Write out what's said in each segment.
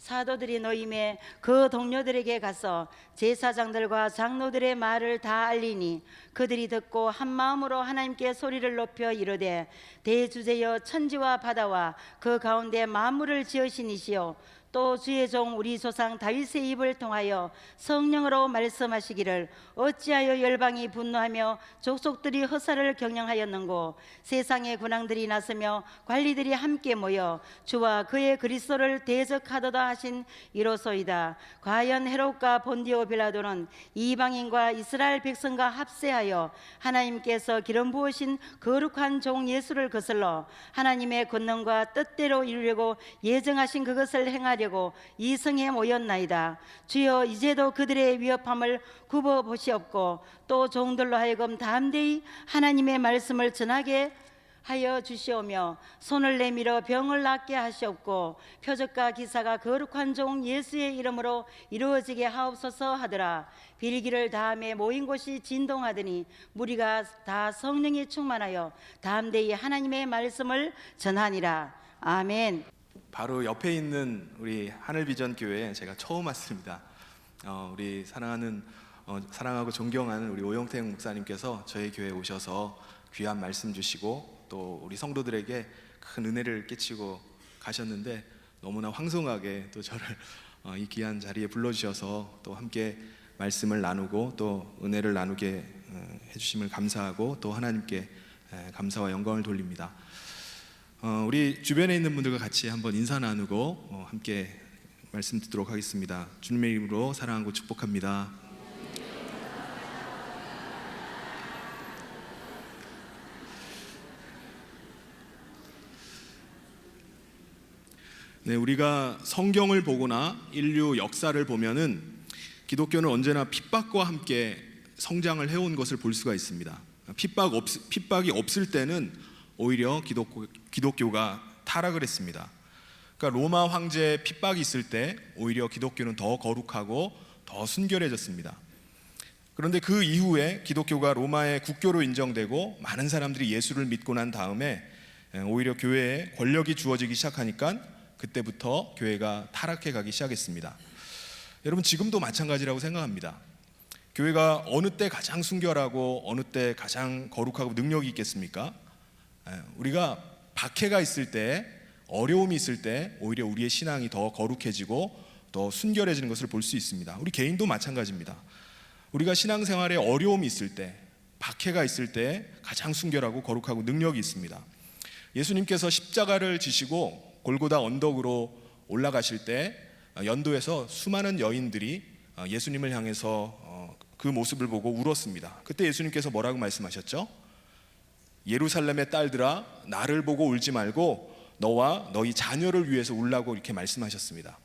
사도들이 노임에 그 동료들에게 가서 제사장들과 장로들의 말을 다 알리니 그들이 듣고 한 마음으로 하나님께 소리를 높여 이르되 대주제여 천지와 바다와 그 가운데 만물을 지으신 이시여 또 주의 종 우리 조상 다윗의 입을 통하여 성령으로 말씀하시기를 어찌하여 열방이 분노하며 족속들이 허사를 경영하였는고 세상의 군왕들이 나서며 관리들이 함께 모여 주와 그의 그리스도를 대적하도다 하신 이로소이다. 과연 헤롯과 본디오 빌라도는 이방인과 이스라엘 백성과 합세하여 하나님께서 기름 부으신 거룩한 종 예수를 거슬러 하나님의 권능과 뜻대로 이루려고 예정하신 그것을 행하려고 이 성에 모였나이다. 주여 이제도 그들의 위협함을 굽어 보시옵고 또 종들로 하여금 담대히 하나님의 말씀을 전하게 하여 주시오며 손을 내밀어 병을 낫게 하시옵고 표적과 기사가 거룩한 종 예수의 이름으로 이루어지게 하옵소서 하더라. 빌기를 다음에 모인 곳이 진동하더니 무리가 다 성령이 충만하여 담대히 하나님의 말씀을 전하니라. 아멘. 바로 옆에 있는 우리 하늘비전 교회에 제가 처음 왔습니다. 우리 사랑하고 존경하는 우리 오영택 목사님께서 저희 교회에 오셔서 귀한 말씀 주시고 또 우리 성도들에게 큰 은혜를 끼치고 가셨는데 너무나 황송하게 또 저를 이 귀한 자리에 불러주셔서 또 함께 말씀을 나누고 또 은혜를 나누게 해주심을 감사하고 또 하나님께 감사와 영광을 돌립니다. 우리 주변에 있는 분들과 같이 한번 인사 나누고 함께 말씀 듣도록 하겠습니다. 주님의 이름으로 사랑하고 축복합니다. 네, 우리가 성경을 보거나 인류 역사를 보면은 기독교는 언제나 핍박과 함께 성장을 해온 것을 볼 수가 있습니다. 핍박이 없을 때는 오히려 기독교가 타락을 했습니다. 그러니까 로마 황제의 핍박이 있을 때 오히려 기독교는 더 거룩하고 더 순결해졌습니다. 그런데 그 이후에 기독교가 로마의 국교로 인정되고 많은 사람들이 예수를 믿고 난 다음에 오히려 교회에 권력이 주어지기 시작하니까 그때부터 교회가 타락해 가기 시작했습니다. 여러분, 지금도 마찬가지라고 생각합니다. 교회가 어느 때 가장 순결하고 어느 때 가장 거룩하고 능력이 있겠습니까? 우리가 박해가 있을 때, 어려움이 있을 때 오히려 우리의 신앙이 더 거룩해지고 더 순결해지는 것을 볼 수 있습니다. 우리 개인도 마찬가지입니다. 우리가 신앙생활에 어려움이 있을 때, 박해가 있을 때 가장 순결하고 거룩하고 능력이 있습니다. 예수님께서 십자가를 지시고 골고다 언덕으로 올라가실 때 연도에서 수많은 여인들이 예수님을 향해서 그 모습을 보고 울었습니다. 그때 예수님께서 뭐라고 말씀하셨죠? 예루살렘의 딸들아, 나를 보고 울지 말고 너와 너희 자녀를 위해서 울라고 이렇게 말씀하셨습니다.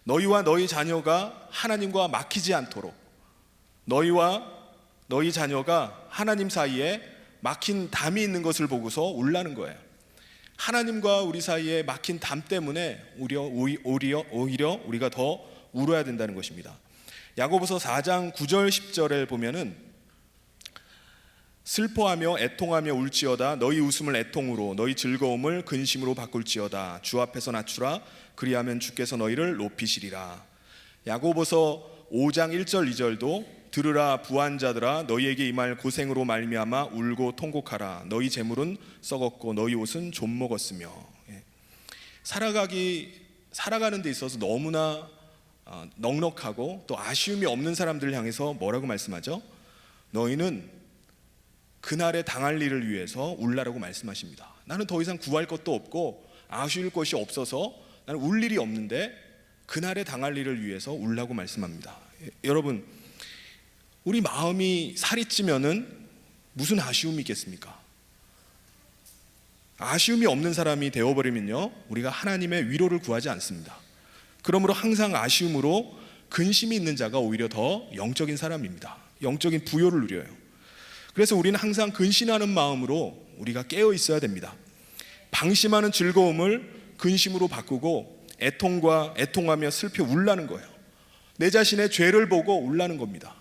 너희와 너희 자녀가 하나님과 막히지 않도록, 너희와 너희 자녀가 하나님 사이에 막힌 담이 있는 것을 보고서 울라는 거예요. 하나님과 우리 사이에 막힌 담 때문에 오히려 우리가 더 울어야 된다는 것입니다. 야고보서 4장 9절 10절에 보면은 슬퍼하며 애통하며 울지어다. 너희 웃음을 애통으로 너희 즐거움을 근심으로 바꿀지어다. 주 앞에서 낮추라. 그리하면 주께서 너희를 높이시리라. 야고보서 5장 1절 2절도 들으라 부한 자들아, 너희에게 임할 고생으로 말미암아 울고 통곡하라. 너희 재물은 썩었고 너희 옷은 좀 먹었으며. 살아가는 데 있어서 너무나 넉넉하고 또 아쉬움이 없는 사람들을 향해서 뭐라고 말씀하죠? 너희는 그날에 당할 일을 위해서 울라라고 말씀하십니다. 나는 더 이상 구할 것도 없고 아쉬울 것이 없어서 나는 울 일이 없는데 그날에 당할 일을 위해서 울라고 말씀합니다. 여러분, 우리 마음이 살이 찌면은 무슨 아쉬움이 있겠습니까? 아쉬움이 없는 사람이 되어버리면요, 우리가 하나님의 위로를 구하지 않습니다. 그러므로 항상 아쉬움으로 근심이 있는 자가 오히려 더 영적인 사람입니다. 영적인 부요를 누려요. 그래서 우리는 항상 근신하는 마음으로 우리가 깨어 있어야 됩니다. 방심하는 즐거움을 근심으로 바꾸고 애통하며 슬퍼 울라는 거예요. 내 자신의 죄를 보고 울라는 겁니다.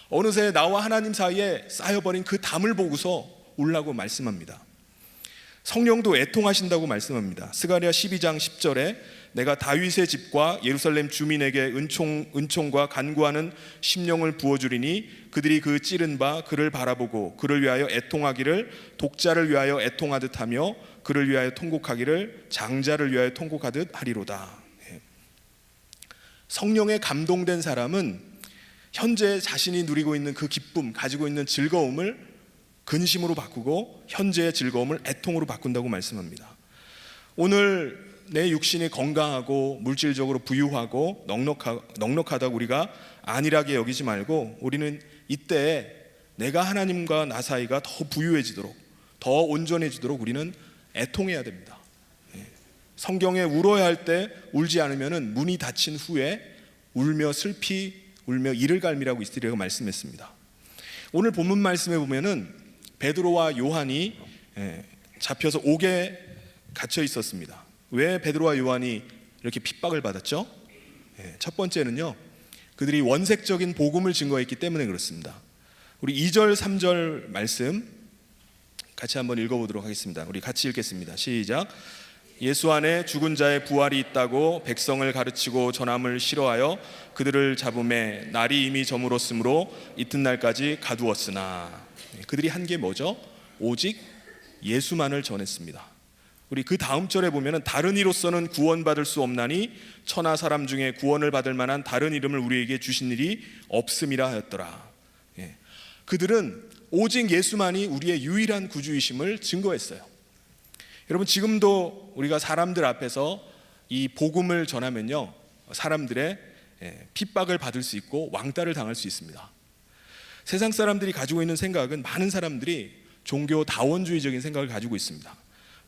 어느새 나와 하나님 사이에 쌓여버린 그 담을 보고서 울라고 말씀합니다. 성령도 애통하신다고 말씀합니다. 스가랴 12장 10절에 내가 다윗의 집과 예루살렘 주민에게 은총과 간구하는 심령을 부어주리니 그들이 그 찌른 바 그를 바라보고 그를 위하여 애통하기를 독자를 위하여 애통하듯 하며 그를 위하여 통곡하기를 장자를 위하여 통곡하듯 하리로다. 성령에 감동된 사람은 현재 자신이 누리고 있는 그 기쁨, 가지고 있는 즐거움을 근심으로 바꾸고 현재의 즐거움을 애통으로 바꾼다고 말씀합니다. 오늘 내 육신이 건강하고 물질적으로 부유하고 넉넉하다고 우리가 안일하게 여기지 말고 우리는 이때 내가 하나님과 나 사이가 더 부유해지도록, 더 온전해지도록 우리는 애통해야 됩니다. 성경에 울어야 할 때 울지 않으면 문이 닫힌 후에 울며 슬피 울며 이를 갈미라고 있으리라고 말씀했습니다. 오늘 본문 말씀에 보면은 베드로와 요한이 잡혀서 옥에 갇혀 있었습니다. 왜 베드로와 요한이 이렇게 핍박을 받았죠? 첫 번째는요, 그들이 원색적인 복음을 증거했기 때문에 그렇습니다. 우리 2절 3절 말씀 같이 한번 읽어보도록 하겠습니다. 우리 같이 읽겠습니다. 시작. 예수 안에 죽은 자의 부활이 있다고 백성을 가르치고 전함을 싫어하여 그들을 잡음에 날이 이미 저물었으므로 이튿날까지 가두었으나. 그들이 한 게 뭐죠? 오직 예수만을 전했습니다. 우리 그 다음 절에 보면은 다른 이로서는 구원받을 수 없나니 천하 사람 중에 구원을 받을 만한 다른 이름을 우리에게 주신 일이 없음이라 하였더라. 그들은 오직 예수만이 우리의 유일한 구주이심을 증거했어요. 여러분, 지금도 우리가 사람들 앞에서 이 복음을 전하면요, 사람들의 핍박을 받을 수 있고 왕따를 당할 수 있습니다. 세상 사람들이 가지고 있는 생각은, 많은 사람들이 종교 다원주의적인 생각을 가지고 있습니다.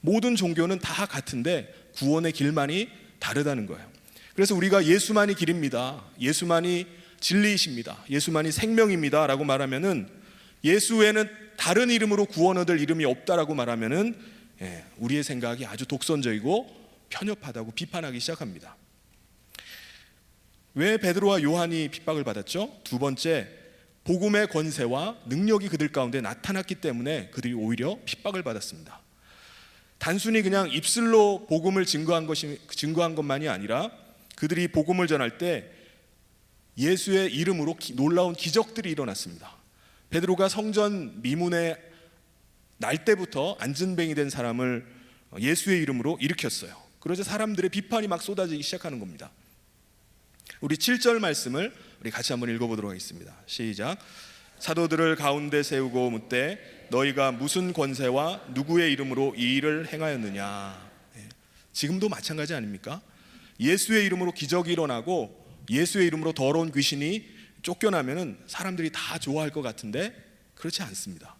모든 종교는 다 같은데 구원의 길만이 다르다는 거예요. 그래서 우리가 예수만이 길입니다, 예수만이 진리이십니다, 예수만이 생명입니다 라고 말하면은, 예수 외에는 다른 이름으로 구원 얻을 이름이 없다라고 말하면은 우리의 생각이 아주 독선적이고 편협하다고 비판하기 시작합니다. 왜 베드로와 요한이 핍박을 받았죠? 두 번째, 복음의 권세와 능력이 그들 가운데 나타났기 때문에 그들이 오히려 핍박을 받았습니다. 단순히 그냥 입술로 복음을 증거한 것만이 아니라 그들이 복음을 전할 때 예수의 이름으로 놀라운 기적들이 일어났습니다. 베드로가 성전 미문에 날 때부터 안진뱅이 된 사람을 예수의 이름으로 일으켰어요. 그러자 사람들의 비판이 막 쏟아지기 시작하는 겁니다. 우리 7절 말씀을 우리 같이 한번 읽어보도록 하겠습니다. 시작. 사도들을 가운데 세우고 묻되 너희가 무슨 권세와 누구의 이름으로 이 일을 행하였느냐. 지금도 마찬가지 아닙니까? 예수의 이름으로 기적이 일어나고 예수의 이름으로 더러운 귀신이 쫓겨나면은 사람들이 다 좋아할 것 같은데 그렇지 않습니다.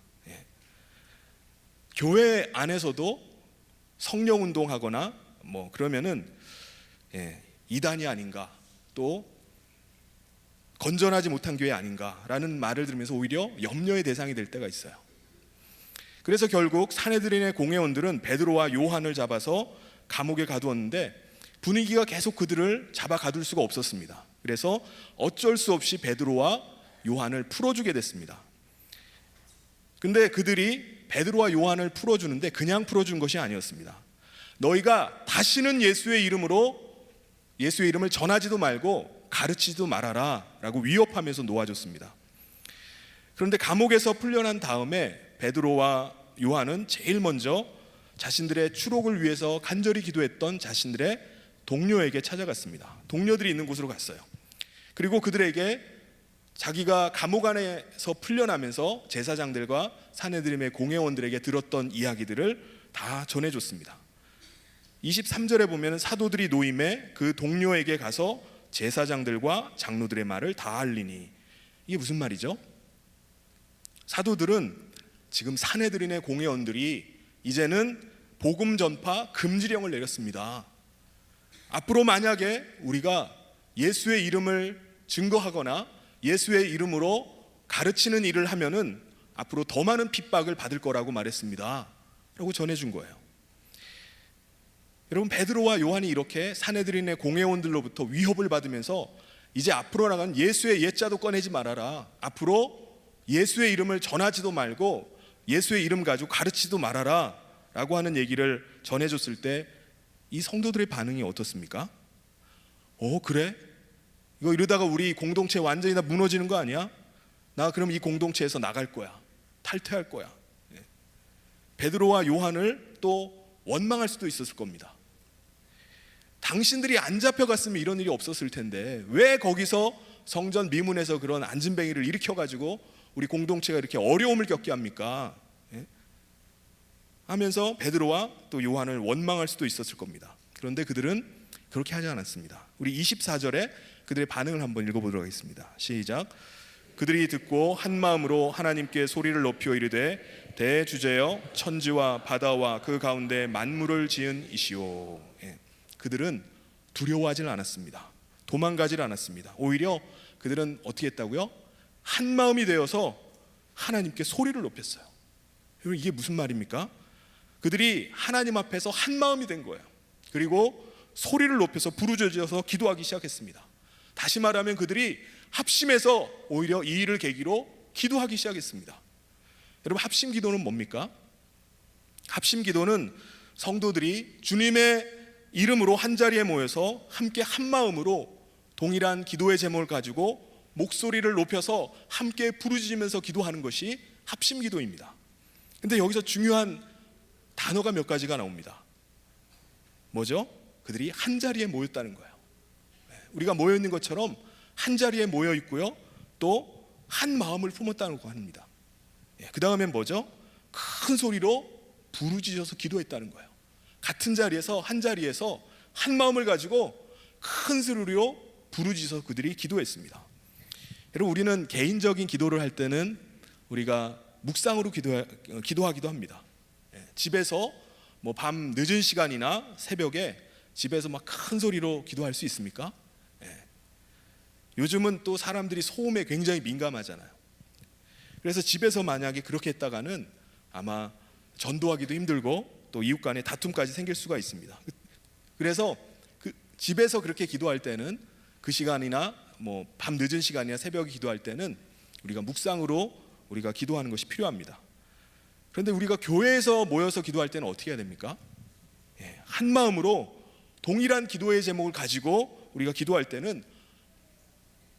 교회 안에서도 성령 운동하거나 뭐 그러면은 이단이 아닌가, 또 건전하지 못한 교회 아닌가라는 말을 들으면서 오히려 염려의 대상이 될 때가 있어요. 그래서 결국 산헤드린의 공회원들은 베드로와 요한을 잡아서 감옥에 가두었는데 분위기가 계속 그들을 잡아 가둘 수가 없었습니다. 그래서 어쩔 수 없이 베드로와 요한을 풀어주게 됐습니다. 근데 그들이 베드로와 요한을 풀어주는데 그냥 풀어준 것이 아니었습니다. 너희가 다시는 예수의 이름을 전하지도 말고 가르치지도 말아라 라고 위협하면서 놓아줬습니다. 그런데 감옥에서 풀려난 다음에 베드로와 요한은 제일 먼저 자신들의 추록을 위해서 간절히 기도했던 자신들의 동료에게 찾아갔습니다. 동료들이 있는 곳으로 갔어요. 그리고 그들에게 자기가 감옥 안에서 풀려나면서 제사장들과 산헤드림의 공회원들에게 들었던 이야기들을 다 전해줬습니다. 23절에 보면 사도들이 노임에 그 동료에게 가서 제사장들과 장로들의 말을 다 알리니. 이게 무슨 말이죠? 사도들은 지금 산헤드림의 공회원들이 이제는 복음 전파 금지령을 내렸습니다. 앞으로 만약에 우리가 예수의 이름을 증거하거나 예수의 이름으로 가르치는 일을 하면은 앞으로 더 많은 핍박을 받을 거라고 말했습니다 라고 전해준 거예요. 여러분, 베드로와 요한이 이렇게 산헤드린의 공회원들로부터 위협을 받으면서 이제 앞으로 나간 예수의 옛자도 꺼내지 말아라, 앞으로 예수의 이름을 전하지도 말고 예수의 이름 가지고 가르치지도 말아라 라고 하는 얘기를 전해줬을 때 이 성도들의 반응이 어떻습니까? 그래? 이거 이러다가 우리 공동체 완전히 다 무너지는 거 아니야? 나 그럼 이 공동체에서 나갈 거야. 탈퇴할 거야. 베드로와 요한을 또 원망할 수도 있었을 겁니다. 당신들이 안 잡혀갔으면 이런 일이 없었을 텐데 왜 거기서 성전 미문에서 그런 안진뱅이를 일으켜가지고 우리 공동체가 이렇게 어려움을 겪게 합니까? 하면서 베드로와 또 요한을 원망할 수도 있었을 겁니다. 그런데 그들은 그렇게 하지 않았습니다. 우리 24절에 그들의 반응을 한번 읽어보도록 하겠습니다. 시작. 그들이 듣고 한 마음으로 하나님께 소리를 높여 이르되 대주제여 천지와 바다와 그 가운데 만물을 지은 이시오. 그들은 두려워하지 않았습니다. 도망가지 않았습니다. 오히려 그들은 어떻게 했다고요? 한 마음이 되어서 하나님께 소리를 높였어요. 여러분, 이게 무슨 말입니까? 그들이 하나님 앞에서 한 마음이 된 거예요. 그리고 소리를 높여서 부르짖어서 기도하기 시작했습니다. 다시 말하면 그들이 합심해서 오히려 이 일을 계기로 기도하기 시작했습니다. 여러분, 합심 기도는 뭡니까? 합심 기도는 성도들이 주님의 이름으로 한 자리에 모여서 함께 한 마음으로 동일한 기도의 제목을 가지고 목소리를 높여서 함께 부르짖으면서 기도하는 것이 합심 기도입니다. 근데 여기서 중요한 단어가 몇 가지가 나옵니다. 뭐죠? 그들이 한 자리에 모였다는 거예요. 우리가 모여 있는 것처럼 한 자리에 모여 있고요, 또 한 마음을 품었다고 합니다. 그 다음엔 뭐죠? 큰 소리로 부르짖어서 기도했다는 거예요. 같은 자리에서 한 자리에서 한 마음을 가지고 큰 소리로 부르짖어서 그들이 기도했습니다. 여러분, 우리는 개인적인 기도를 할 때는 우리가 묵상으로 기도하기도 합니다. 집에서 뭐 밤 늦은 시간이나 새벽에 집에서 막 큰 소리로 기도할 수 있습니까? 요즘은 또 사람들이 소음에 굉장히 민감하잖아요. 그래서 집에서 만약에 그렇게 했다가는 아마 전도하기도 힘들고 또 이웃 간에 다툼까지 생길 수가 있습니다. 그래서 집에서 그렇게 기도할 때는 그 시간이나 뭐 밤 늦은 시간이나 새벽에 기도할 때는 우리가 묵상으로 우리가 기도하는 것이 필요합니다. 그런데 우리가 교회에서 모여서 기도할 때는 어떻게 해야 됩니까? 한 마음으로 동일한 기도의 제목을 가지고 우리가 기도할 때는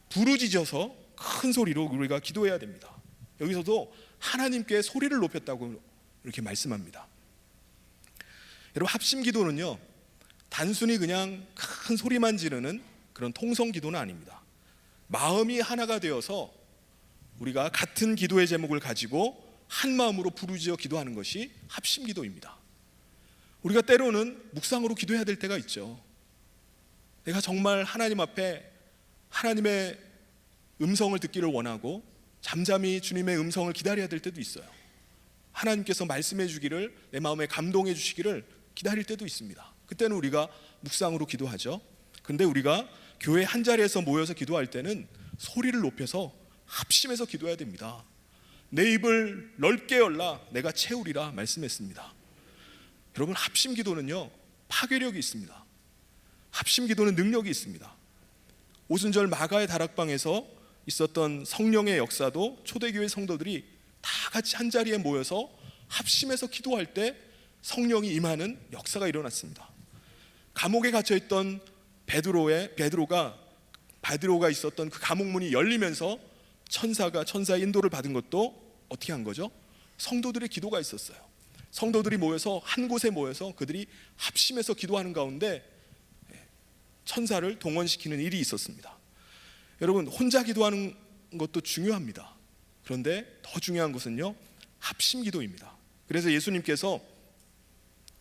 부르짖어서 큰 소리로 우리가 기도해야 됩니다. 여기서도 하나님께 소리를 높였다고 이렇게 말씀합니다. 여러분, 합심 기도는요, 단순히 그냥 큰 소리만 지르는 그런 통성 기도는 아닙니다. 마음이 하나가 되어서 우리가 같은 기도의 제목을 가지고 한 마음으로 부르짖어 기도하는 것이 합심 기도입니다. 우리가 때로는 묵상으로 기도해야 될 때가 있죠. 내가 정말 하나님 앞에 하나님의 음성을 듣기를 원하고 잠잠히 주님의 음성을 기다려야 될 때도 있어요. 하나님께서 말씀해 주기를, 내 마음에 감동해 주시기를 기다릴 때도 있습니다. 그때는 우리가 묵상으로 기도하죠. 그런데 우리가 교회 한 자리에서 모여서 기도할 때는 소리를 높여서 합심해서 기도해야 됩니다. 내 입을 넓게 열라 내가 채우리라 말씀했습니다. 여러분, 합심 기도는요, 파괴력이 있습니다. 합심 기도는 능력이 있습니다. 오순절 마가의 다락방에서 있었던 성령의 역사도 초대교회 성도들이 다 같이 한 자리에 모여서 합심해서 기도할 때 성령이 임하는 역사가 일어났습니다. 감옥에 갇혀있던 베드로가 있었던 그 감옥 문이 열리면서 천사의 인도를 받은 것도 어떻게 한 거죠? 성도들의 기도가 있었어요. 성도들이 모여서 한 곳에 모여서 그들이 합심해서 기도하는 가운데 천사를 동원시키는 일이 있었습니다. 여러분, 혼자 기도하는 것도 중요합니다. 그런데 더 중요한 것은요, 합심 기도입니다. 그래서 예수님께서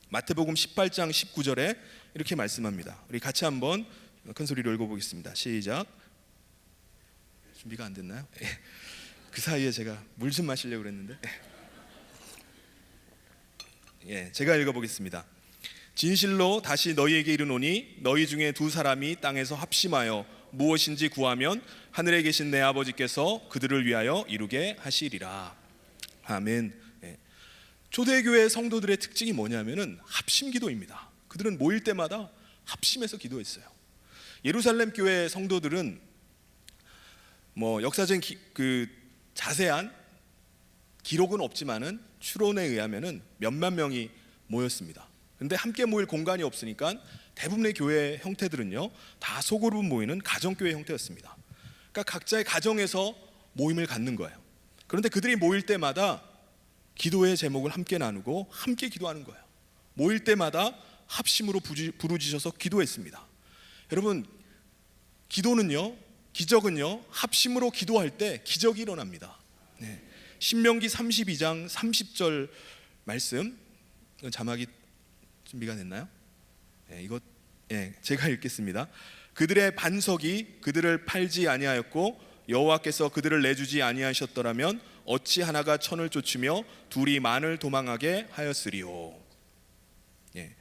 마태복음 18장 19절에 이렇게 말씀합니다. 우리 같이 한번 큰 소리로 읽어보겠습니다. 시작. 준비가 안 됐나요? 그 사이에 제가 물 좀 마시려고 그랬는데, 제가 읽어보겠습니다. 진실로 다시 너희에게 이르노니 너희 중에 두 사람이 땅에서 합심하여 무엇인지 구하면 하늘에 계신 내 아버지께서 그들을 위하여 이루게 하시리라. 아멘. 초대교회 성도들의 특징이 뭐냐면은 합심 기도입니다. 그들은 모일 때마다 합심해서 기도했어요. 예루살렘 교회 성도들은 뭐 역사적인 그 자세한 기록은 없지만은 추론에 의하면은 몇만 명이 모였습니다. 근데 함께 모일 공간이 없으니까 대부분의 교회 형태들은요 다 소그룹 모이는 가정교회 형태였습니다. 그러니까 각자의 가정에서 모임을 갖는 거예요. 그런데 그들이 모일 때마다 기도의 제목을 함께 나누고 함께 기도하는 거예요. 모일 때마다 합심으로 부르짖어서 기도했습니다. 여러분, 기도는요, 기적은요, 합심으로 기도할 때 기적이 일어납니다. 네. 신명기 32장 30절 말씀, 자막이 준비가 됐나요? 네, 이거 제가 읽겠습니다. 그들의 반석이 그들을 팔지 아니하였고 여호와께서 그들을 내주지 아니하셨더라면 어찌 하나가 천을 쫓으며 둘이 만을 도망하게 하였으리요. 예.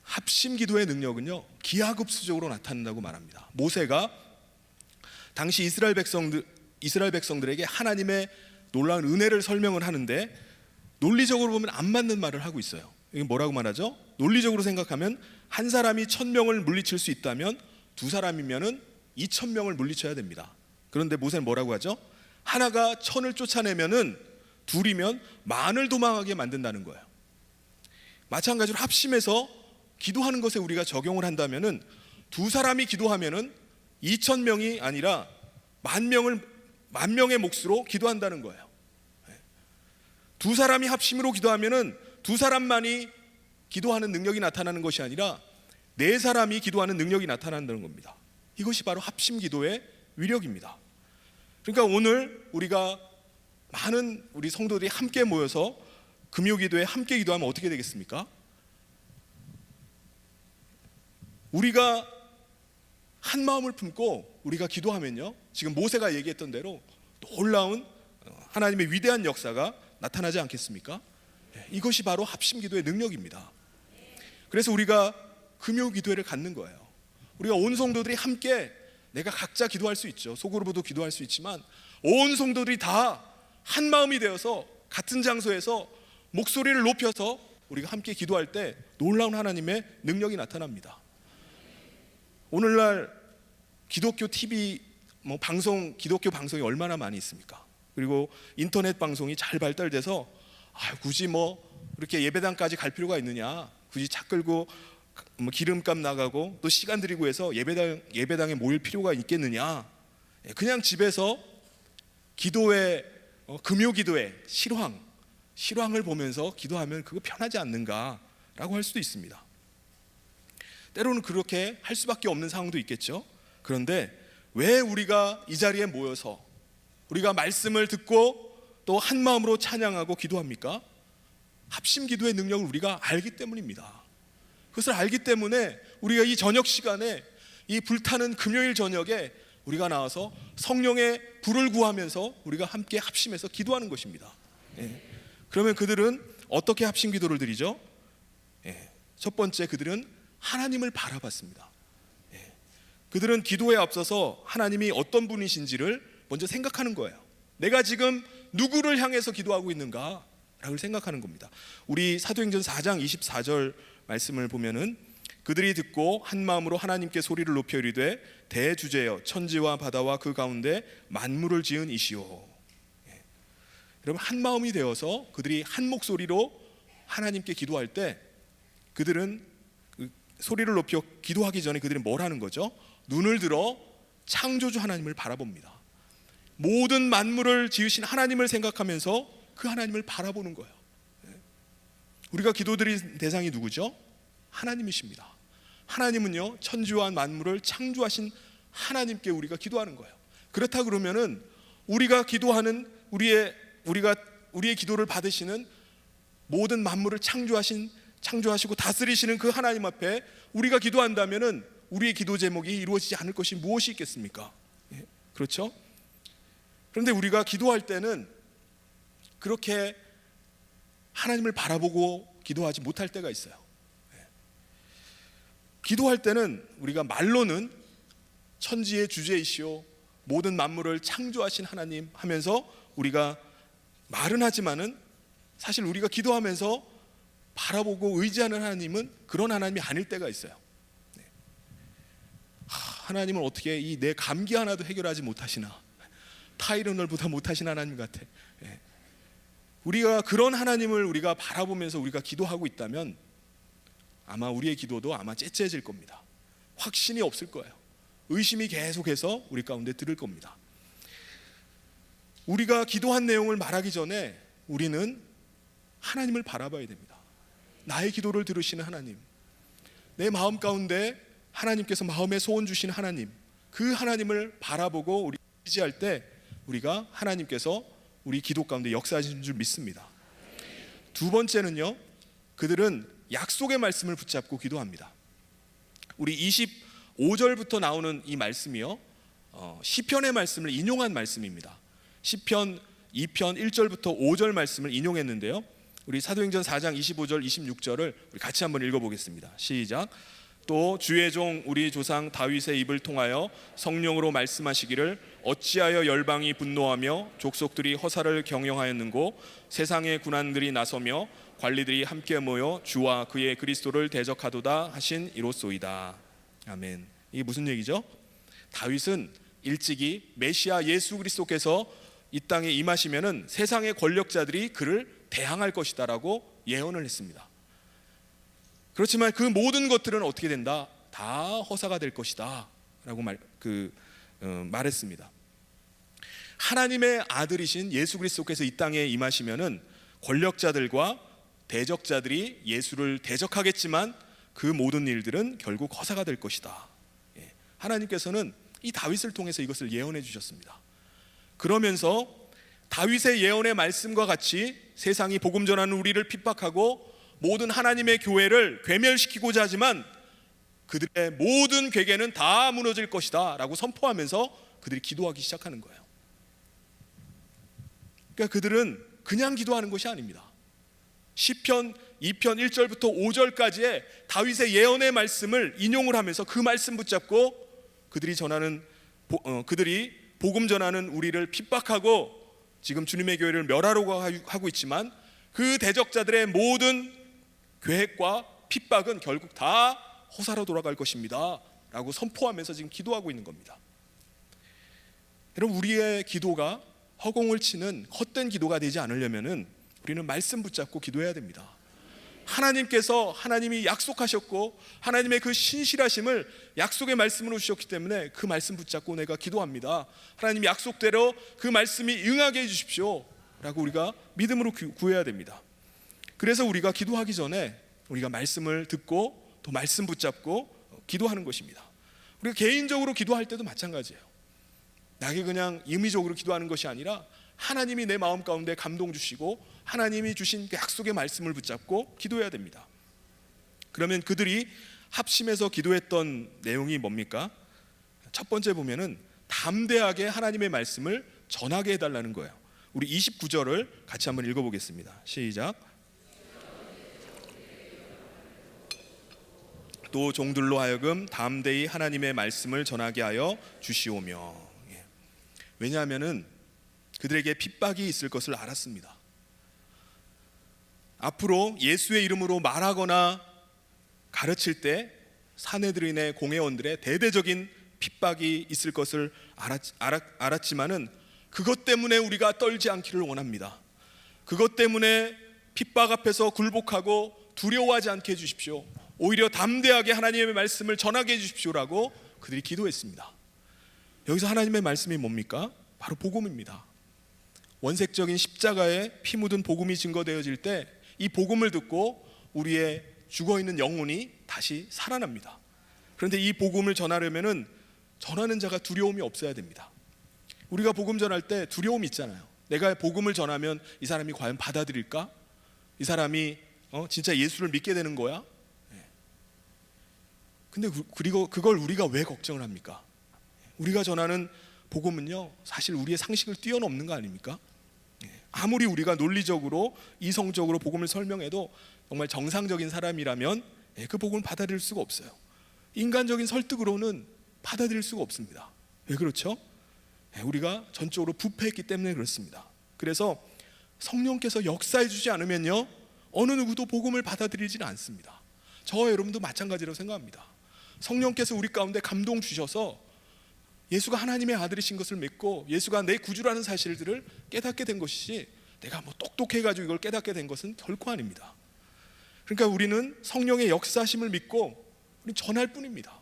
합심 기도의 능력은요 기하급수적으로 나타난다고 말합니다. 모세가 당시 이스라엘 백성들에게 하나님의 놀라운 은혜를 설명을 하는데 논리적으로 보면 안 맞는 말을 하고 있어요. 이게 뭐라고 말하죠? 논리적으로 생각하면 한 사람이 1000명을 물리칠 수 있다면 두 사람이면은 2000명을 물리쳐야 됩니다. 그런데 모세는 뭐라고 하죠? 하나가 1000을 쫓아내면은 둘이면 만을 도망하게 만든다는 거예요. 마찬가지로 합심해서 기도하는 것에 우리가 적용을 한다면은 두 사람이 기도하면은 2000명이 아니라 만 명의 몫으로 기도한다는 거예요. 두 사람이 합심으로 기도하면은 두 사람만이 기도하는 능력이 나타나는 것이 아니라 네 사람이 기도하는 능력이 나타난다는 겁니다. 이것이 바로 합심 기도의 위력입니다. 그러니까 오늘 우리가 많은 우리 성도들이 함께 모여서 금요 기도에 함께 기도하면 어떻게 되겠습니까? 우리가 한 마음을 품고 우리가 기도하면요, 지금 모세가 얘기했던 대로 놀라운 하나님의 위대한 역사가 나타나지 않겠습니까? 이것이 바로 합심 기도의 능력입니다. 그래서 우리가 금요 기도회를 갖는 거예요. 우리가 온 성도들이 함께, 내가 각자 기도할 수 있죠. 소그룹으로도 기도할 수 있지만 온 성도들이 다 한 마음이 되어서 같은 장소에서 목소리를 높여서 우리가 함께 기도할 때 놀라운 하나님의 능력이 나타납니다. 오늘날 기독교 TV 방송, 기독교 방송이 얼마나 많이 있습니까? 그리고 인터넷 방송이 잘 발달돼서 굳이 이렇게 예배당까지 갈 필요가 있느냐, 굳이 차 끌고 기름값 나가고 또 시간 들이고 해서 예배당에 모일 필요가 있겠느냐, 그냥 집에서 기도회, 금요 기도회, 실황을 보면서 기도하면 그거 편하지 않는가라고 할 수도 있습니다. 때로는 그렇게 할 수밖에 없는 상황도 있겠죠. 그런데 왜 우리가 이 자리에 모여서 우리가 말씀을 듣고 또 한 마음으로 찬양하고 기도합니까? 합심 기도의 능력을 우리가 알기 때문입니다. 그것을 알기 때문에 우리가 이 저녁 시간에, 이 불타는 금요일 저녁에 우리가 나와서 성령의 불을 구하면서 우리가 함께 합심해서 기도하는 것입니다. 그러면 그들은 어떻게 합심 기도를 드리죠? 첫 번째, 그들은 하나님을 바라봤습니다. 그들은 기도에 앞서서 하나님이 어떤 분이신지를 먼저 생각하는 거예요. 내가 지금 누구를 향해서 기도하고 있는가 라고 생각하는 겁니다. 우리 사도행전 4장 24절 말씀을 보면은 그들이 듣고 한 마음으로 하나님께 소리를 높여 이르되 대주제여 천지와 바다와 그 가운데 만물을 지은 이시오. 여러분, 한 마음이 되어서 그들이 한 목소리로 하나님께 기도할 때 그들은 소리를 높여 기도하기 전에 그들은 뭘 하는 거죠? 눈을 들어 창조주 하나님을 바라봅니다. 모든 만물을 지으신 하나님을 생각하면서 그 하나님을 바라보는 거예요. 우리가 기도드릴 대상이 누구죠? 하나님이십니다. 하나님은요, 천지와 만물을 창조하신 하나님께 우리가 기도하는 거예요. 그렇다 그러면은 우리가 기도하는 우리의 기도를 받으시는 모든 만물을 창조하시고 다스리시는 그 하나님 앞에 우리가 기도한다면은 우리의 기도 제목이 이루어지지 않을 것이 무엇이 있겠습니까? 그렇죠? 그런데 우리가 기도할 때는 그렇게 하나님을 바라보고 기도하지 못할 때가 있어요. 기도할 때는 우리가 말로는 천지의 주제이시오 모든 만물을 창조하신 하나님 하면서 우리가 말은 하지만은 사실 우리가 기도하면서 바라보고 의지하는 하나님은 그런 하나님이 아닐 때가 있어요. 하나님은 어떻게 이 내 감기 하나도 해결하지 못하시나, 타이레놀보다 못하신 하나님 같아. 우리가 그런 하나님을 우리가 바라보면서 우리가 기도하고 있다면 아마 우리의 기도도 아마 째째해질 겁니다. 확신이 없을 거예요. 의심이 계속해서 우리 가운데 들을 겁니다. 우리가 기도한 내용을 말하기 전에 우리는 하나님을 바라봐야 됩니다. 나의 기도를 들으시는 하나님, 내 마음 가운데 하나님께서 마음에 소원 주신 하나님, 그 하나님을 바라보고 우리 의지할 때 우리가 하나님께서 우리 기도 가운데 역사하시는 줄 믿습니다. 두 번째는요, 그들은 약속의 말씀을 붙잡고 기도합니다. 우리 25절부터 나오는 이 말씀이요, 시편의 말씀을 인용한 말씀입니다. 시편 2편 1절부터 5절 말씀을 인용했는데요, 우리 사도행전 4장 25절 26절을 우리 같이 한번 읽어보겠습니다. 시작. 또 주의 종 우리 조상 다윗의 입을 통하여 성령으로 말씀하시기를 어찌하여 열방이 분노하며 족속들이 허사를 경영하였는고 세상의 군안들이 나서며 관리들이 함께 모여 주와 그의 그리스도를 대적하도다 하신 이로소이다. 아멘. 이게 무슨 얘기죠? 다윗은 일찍이 메시아 예수 그리스도께서 이 땅에 임하시면은 세상의 권력자들이 그를 대항할 것이다라고 예언을 했습니다. 그렇지만 그 모든 것들은 어떻게 된다? 다 허사가 될 것이다라고 말했습니다. 하나님의 아들이신 예수 그리스도께서 이 땅에 임하시면은 권력자들과 대적자들이 예수를 대적하겠지만 그 모든 일들은 결국 허사가 될 것이다. 하나님께서는 이 다윗을 통해서 이것을 예언해 주셨습니다. 그러면서 다윗의 예언의 말씀과 같이 세상이 복음 전하는 우리를 핍박하고 모든 하나님의 교회를 괴멸시키고자 하지만 그들의 모든 괴계는 다 무너질 것이다 라고 선포하면서 그들이 기도하기 시작하는 거예요. 그러니까 그들은 그냥 기도하는 것이 아닙니다. 시편 2편 1절부터 5절까지의 다윗의 예언의 말씀을 인용을 하면서 그 말씀 붙잡고 그들이 복음 전하는 우리를 핍박하고 지금 주님의 교회를 멸하려고 하고 있지만 그 대적자들의 모든 계획과 핍박은 결국 다 허사로 돌아갈 것입니다 라고 선포하면서 지금 기도하고 있는 겁니다. 여러분, 우리의 기도가 허공을 치는 헛된 기도가 되지 않으려면 우리는 말씀 붙잡고 기도해야 됩니다. 하나님이 약속하셨고 하나님의 그 신실하심을 약속의 말씀으로 주셨기 때문에 그 말씀 붙잡고 내가 기도합니다. 하나님 약속대로 그 말씀이 응하게 해주십시오 라고 우리가 믿음으로 구해야 됩니다. 그래서 우리가 기도하기 전에 우리가 말씀을 듣고 또 말씀 붙잡고 기도하는 것입니다. 우리가 개인적으로 기도할 때도 마찬가지예요. 나게 그냥 임의적으로 기도하는 것이 아니라 하나님이 내 마음 가운데 감동 주시고 하나님이 주신 그 약속의 말씀을 붙잡고 기도해야 됩니다. 그러면 그들이 합심해서 기도했던 내용이 뭡니까? 첫 번째 보면은 담대하게 하나님의 말씀을 전하게 해달라는 거예요. 우리 29절을 같이 한번 읽어보겠습니다. 시작. 또 종들로 하여금 담대히 하나님의 말씀을 전하게 하여 주시오며. 왜냐하면은 그들에게 핍박이 있을 것을 알았습니다. 앞으로 예수의 이름으로 말하거나 가르칠 때 사내들인의 공회원들의 대대적인 핍박이 있을 것을 알았지만은 그것 때문에 우리가 떨지 않기를 원합니다. 그것 때문에 핍박 앞에서 굴복하고 두려워하지 않게 해주십시오. 오히려 담대하게 하나님의 말씀을 전하게 해주십시오라고 그들이 기도했습니다. 여기서 하나님의 말씀이 뭡니까? 바로 복음입니다. 원색적인 십자가에 피 묻은 복음이 증거되어질 때 이 복음을 듣고 우리의 죽어있는 영혼이 다시 살아납니다. 그런데 이 복음을 전하려면은 전하는 자가 두려움이 없어야 됩니다. 우리가 복음 전할 때 두려움이 있잖아요. 내가 복음을 전하면 이 사람이 과연 받아들일까? 이 사람이 진짜 예수를 믿게 되는 거야? 근데 그리고 그걸 우리가 왜 걱정을 합니까? 우리가 전하는 복음은요, 사실 우리의 상식을 뛰어넘는 거 아닙니까? 아무리 우리가 논리적으로 이성적으로 복음을 설명해도 정말 정상적인 사람이라면 그 복음을 받아들일 수가 없어요. 인간적인 설득으로는 받아들일 수가 없습니다. 왜 그렇죠? 우리가 전적으로 부패했기 때문에 그렇습니다. 그래서 성령께서 역사해 주지 않으면요, 어느 누구도 복음을 받아들이지는 않습니다. 저와 여러분도 마찬가지라고 생각합니다. 성령께서 우리 가운데 감동 주셔서 예수가 하나님의 아들이신 것을 믿고 예수가 내 구주라는 사실들을 깨닫게 된 것이지 내가 뭐 똑똑해가지고 이걸 깨닫게 된 것은 결코 아닙니다. 그러니까 우리는 성령의 역사심을 믿고 우리 전할 뿐입니다.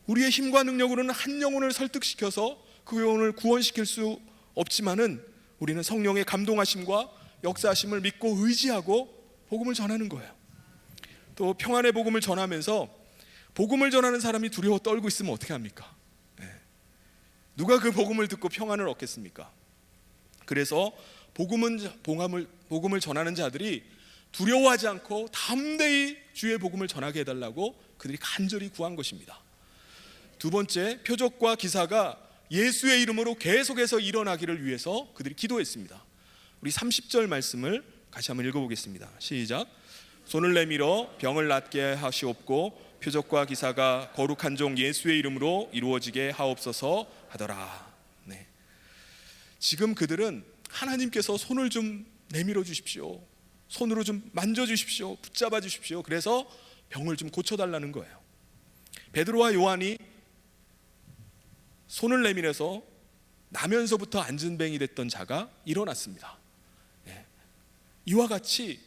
우리의 힘과 능력으로는 한 영혼을 설득시켜서 그 영혼을 구원시킬 수 없지만은 우리는 성령의 감동하심과 역사하심을 믿고 의지하고 복음을 전하는 거예요. 또 평안의 복음을 전하면서 복음을 전하는 사람이 두려워 떨고 있으면 어떻게 합니까? 누가 그 복음을 듣고 평안을 얻겠습니까? 그래서 복음을 전하는 자들이 두려워하지 않고 담대히 주의 복음을 전하게 해달라고 그들이 간절히 구한 것입니다. 두 번째, 표적과 기사가 예수의 이름으로 계속해서 일어나기를 위해서 그들이 기도했습니다. 우리 30절 말씀을 같이 한번 읽어보겠습니다. 시작. 손을 내밀어 병을 낫게 하시옵고 표적과 기사가 거룩한 종 예수의 이름으로 이루어지게 하옵소서 하더라. 네. 지금 그들은 하나님께서 손을 좀 내밀어 주십시오, 손으로 좀 만져 주십시오, 붙잡아 주십시오, 그래서 병을 좀 고쳐달라는 거예요. 베드로와 요한이 손을 내밀어서 나면서부터 안진뱅이 됐던 자가 일어났습니다. 이와 같이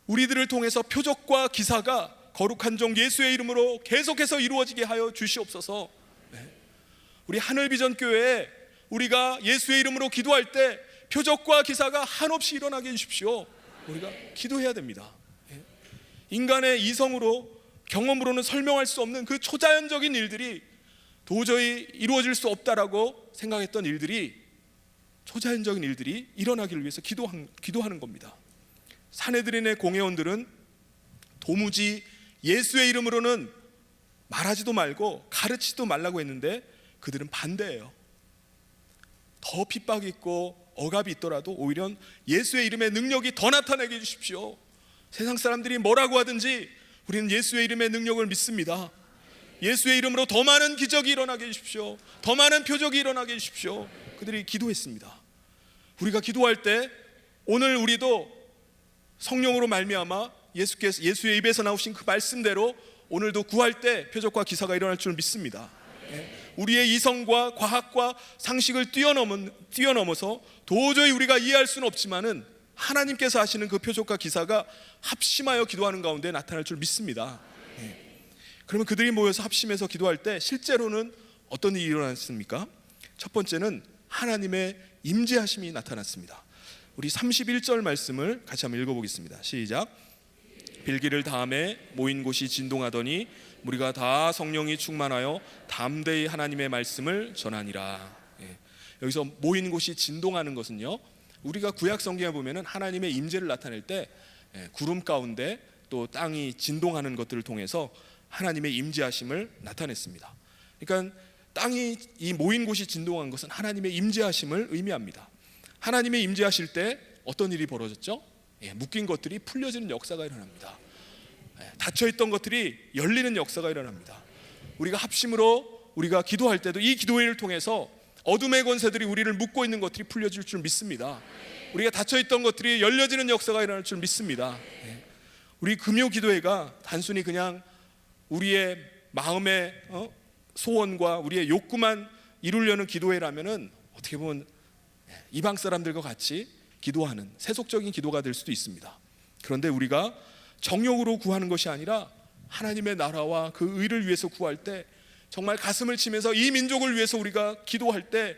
우리들을 통해서 표적과 기사가 거룩한 종 예수의 이름으로 계속해서 이루어지게 하여 주시옵소서. 우리 하늘비전교회에 우리가 예수의 이름으로 기도할 때 표적과 기사가 한없이 일어나게 해주십시오. 우리가 기도해야 됩니다. 인간의 이성으로 경험으로는 설명할 수 없는 그 초자연적인 일들이 도저히 이루어질 수 없다라고 생각했던 일들이, 초자연적인 일들이 일어나기를 위해서 기도하는 겁니다. 사내들인의 공회원들은 도무지 예수의 이름으로는 말하지도 말고 가르치지도 말라고 했는데 그들은 반대예요. 더 핍박이 있고 억압이 있더라도 오히려 예수의 이름의 능력이 더 나타나게 해주십시오. 세상 사람들이 뭐라고 하든지 우리는 예수의 이름의 능력을 믿습니다. 예수의 이름으로 더 많은 기적이 일어나게 해주십시오, 더 많은 표적이 일어나게 해주십시오. 그들이 기도했습니다. 우리가 기도할 때 오늘 우리도 성령으로 말미암아 예수의 입에서 나오신 그 말씀대로 오늘도 구할 때 표적과 기사가 일어날 줄 믿습니다. 우리의 이성과 과학과 상식을 뛰어넘어서 도저히 우리가 이해할 수는 없지만은 하나님께서 하시는 그 표적과 기사가 합심하여 기도하는 가운데 나타날 줄 믿습니다. 그러면 그들이 모여서 합심해서 기도할 때 실제로는 어떤 일이 일어났습니까? 첫 번째는 하나님의 임재하심이 나타났습니다. 우리 31절 말씀을 같이 한번 읽어보겠습니다. 시작. 빌기를 다음에 모인 곳이 진동하더니 우리가 다 성령이 충만하여 담대히 하나님의 말씀을 전하니라. 여기서 모인 곳이 진동하는 것은요, 우리가 구약 성경에 보면은 하나님의 임재를 나타낼 때 구름 가운데 또 땅이 진동하는 것들을 통해서 하나님의 임재하심을 나타냈습니다. 그러니까 땅이, 이 모인 곳이 진동한 것은 하나님의 임재하심을 의미합니다. 하나님의 임재하실 때 어떤 일이 벌어졌죠? 묶인 것들이 풀려지는 역사가 일어납니다. 닫혀있던 것들이 열리는 역사가 일어납니다. 우리가 합심으로 우리가 기도할 때도 이 기도회를 통해서 어둠의 권세들이 우리를 묶고 있는 것들이 풀려질 줄 믿습니다. 우리가 닫혀있던 것들이 열려지는 역사가 일어날 줄 믿습니다. 우리 금요 기도회가 단순히 그냥 우리의 마음의 소원과 우리의 욕구만 이루려는 기도회라면은 어떻게 보면 이방 사람들과 같이 기도하는 세속적인 기도가 될 수도 있습니다. 그런데 우리가 정욕으로 구하는 것이 아니라 하나님의 나라와 그 의를 위해서 구할 때, 정말 가슴을 치면서 이 민족을 위해서 우리가 기도할 때,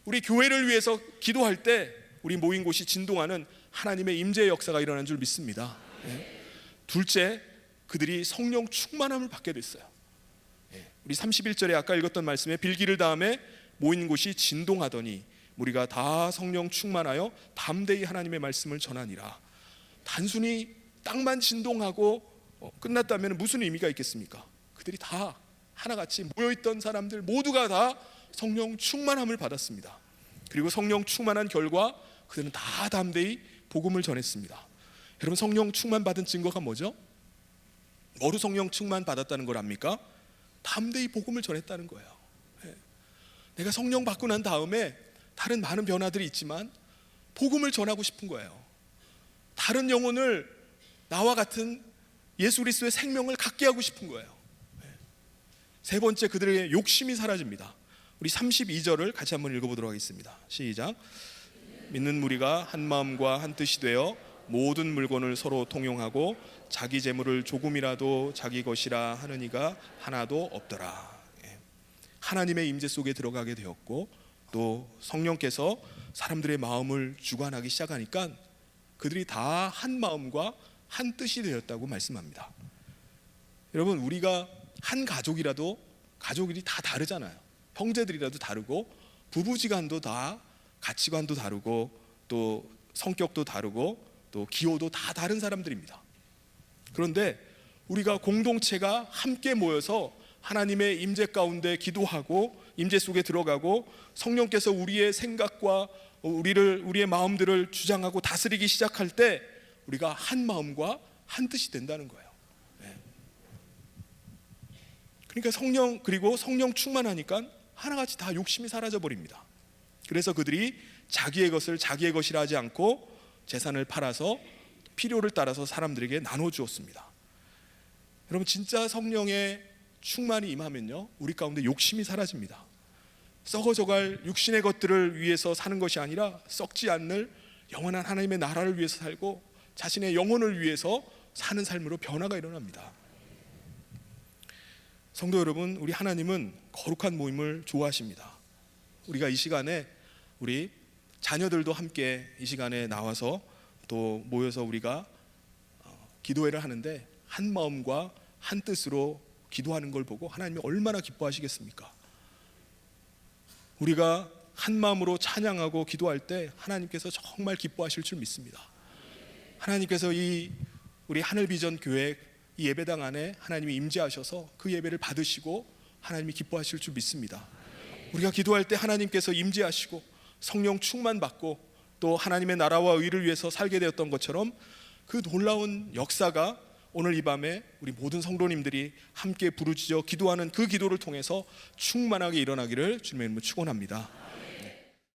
우리 교회를 위해서 기도할 때 우리 모인 곳이 진동하는 하나님의 임재의 역사가 일어난 줄 믿습니다. 둘째, 그들이 성령 충만함을 받게 됐어요. 우리 31절에 아까 읽었던 말씀에 빌기를 다음에 모인 곳이 진동하더니 우리가 다 성령 충만하여 담대히 하나님의 말씀을 전하니라. 단순히 땅만 진동하고 끝났다면 무슨 의미가 있겠습니까? 그들이 다 하나같이 모여있던 사람들 모두가 다 성령 충만함을 받았습니다. 그리고 성령 충만한 결과 그들은 다 담대히 복음을 전했습니다. 여러분, 성령 충만 받은 증거가 뭐죠? 뭐로 성령 충만 받았다는 걸 압니까? 담대히 복음을 전했다는 거예요. 내가 성령 받고 난 다음에 다른 많은 변화들이 있지만 복음을 전하고 싶은 거예요. 다른 영혼을 나와 같은 예수 그리스도의 생명을 갖게 하고 싶은 거예요. 세 번째, 그들의 욕심이 사라집니다. 우리 32절을 같이 한번 읽어보도록 하겠습니다. 시작. 믿는 무리가 한 마음과 한 뜻이 되어 모든 물건을 서로 통용하고 자기 재물을 조금이라도 자기 것이라 하는 이가 하나도 없더라. 하나님의 임재 속에 들어가게 되었고 또 성령께서 사람들의 마음을 주관하기 시작하니까 그들이 다 한 마음과 한 뜻이 되었다고 말씀합니다. 여러분, 우리가 한 가족이라도 가족이 다 다르잖아요. 형제들이라도 다르고 부부지간도 다 가치관도 다르고 또 성격도 다르고 또 기호도 다 다른 사람들입니다. 그런데 우리가 공동체가 함께 모여서 하나님의 임재 가운데 기도하고 임재 속에 들어가고 성령께서 우리의 생각과 우리의 마음들을 주장하고 다스리기 시작할 때 우리가 한 마음과 한 뜻이 된다는 거예요. 그러니까 성령 충만하니까 하나같이 다 욕심이 사라져 버립니다. 그래서 그들이 자기의 것을 자기의 것이라 하지 않고 재산을 팔아서 필요를 따라서 사람들에게 나눠 주었습니다. 여러분, 진짜 성령의 충만이 임하면요, 우리 가운데 욕심이 사라집니다. 썩어져갈 육신의 것들을 위해서 사는 것이 아니라 썩지 않을 영원한 하나님의 나라를 위해서 살고 자신의 영혼을 위해서 사는 삶으로 변화가 일어납니다. 성도 여러분, 우리 하나님은 거룩한 모임을 좋아하십니다. 우리가 이 시간에 우리 자녀들도 함께 이 시간에 나와서 또 모여서 우리가 기도회를 하는데 한 마음과 한 뜻으로 기도하는 걸 보고 하나님이 얼마나 기뻐하시겠습니까? 우리가 한 마음으로 찬양하고 기도할 때 하나님께서 정말 기뻐하실 줄 믿습니다. 하나님께서 이 우리 하늘비전 교회 이 예배당 안에 하나님이 임재하셔서 그 예배를 받으시고 하나님이 기뻐하실 줄 믿습니다. 우리가 기도할 때 하나님께서 임재하시고 성령 충만 받고 또 하나님의 나라와 의를 위해서 살게 되었던 것처럼 그 놀라운 역사가 오늘 이 밤에 우리 모든 성도님들이 함께 부르짖어 기도하는 그 기도를 통해서 충만하게 일어나기를 주님의 이름으로 축원합니다.